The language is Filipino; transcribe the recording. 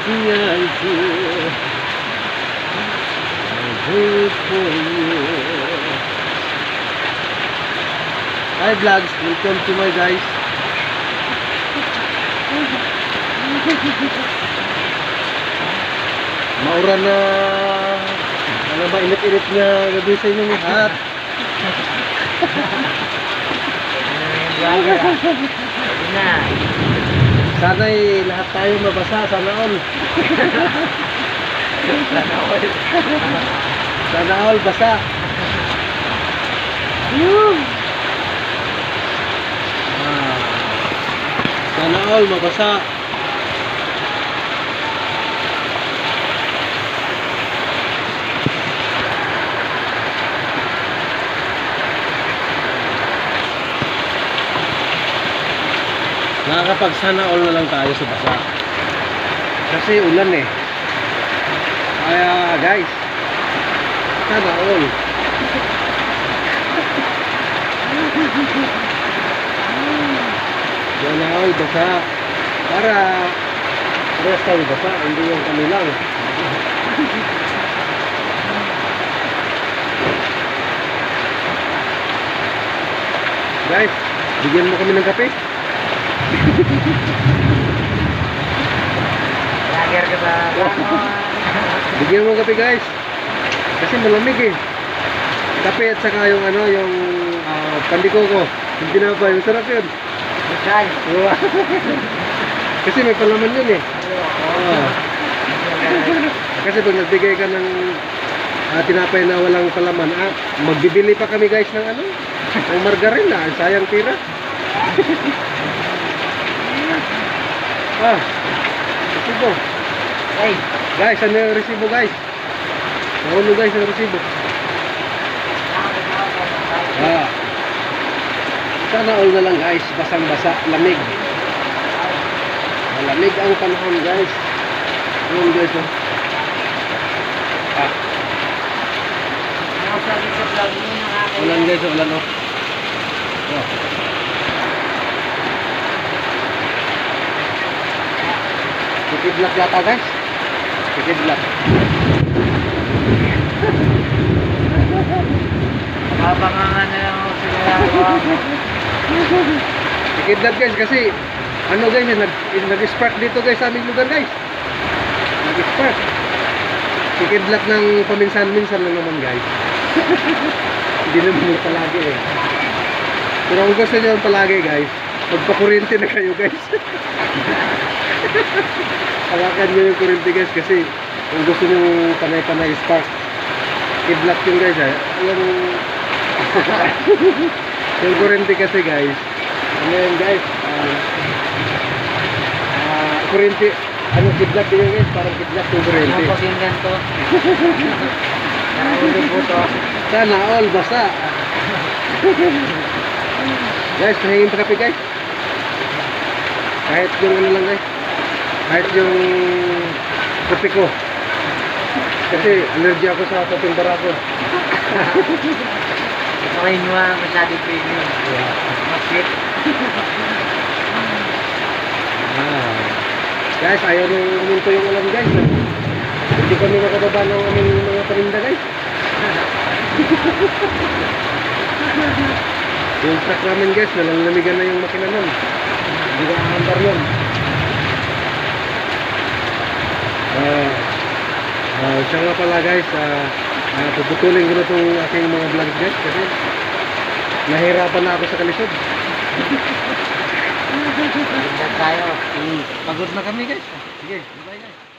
here. I'll wait for you. Hi vlogs, welcome to my guys. Mauran na ano ba init-init nga gabi sa inyong lahat. Sana'y lahat tayo mabasa, sana all. Sana all basa. Sana all mabasa. Nakakapag sana all na lang tayo sa basa. Kasi ulan eh. Kaya guys, sana all. Sana all basa. Para rest tayo basa, hindi yung kami lang. Guys, bigyan mo kami ng kape. Lager ka ba? Bigyan mo ng kape guys. Kasi malamig eh. Kape at saka yung ano, yung pandikoko. Yung pinapay, masarap yun. Masay. Kasi may palaman yun eh. Kasi pag nagbigay ka ng tinapay na walang palaman, magbibili pa kami guys ng ano, ng margarine na, sayang tira. Resibo. Ay, Guys, ano yung resibo guys? Nahulog guys ang resibo. Sana all na lang guys, basang-basa, lamig. Malamig ang panahon guys. Yun guys oh. ano sabi sa vlog mo nakakaya? Ulan guys, ulan oh. Tikidlak yata guys. Tikidlak. Mabangangan na lang ako sila. Tikidlak guys kasi ano guys, nag-spark dito guys sa aming lugar guys. Nag-spark. Tikidlak ng paminsan-minsan lang naman guys. Hindi naman yung palagi eh. Pero kung gusto nyo yung palagi guys, magpakuryente na kayo guys. Hawakan nyo yung kuryente guys kasi kung gusto nyo panay-panay spark, kidlat yung guys yung kuryente kasi guys, ano yun guys, kuryente, ano kidlat yun guys, parang kidlat yung kuryente. Ano pakinggan to? Nakaulit po to. Sana all basa. Guys, nahingin pa kape guys. Kahit yung ano lang guys, kahit yung kopi ko. Kasi allergy ako sa koping barako. Okay nyo masyadong premium. Masip. Guys, ayaw nung uminto yung ulan guys. Hindi kami nakababa ng aming mga paninda guys. Yung truck namin guys, nalalamigan na yung makina nun. Hindi ka handar yun. Siya nga pala guys, puputulin ko na itong aking mga vlogs guys kasi nahirapan na ako sa kalisod. Pagod tayo. Pagod na kami guys. Sige, bye guys.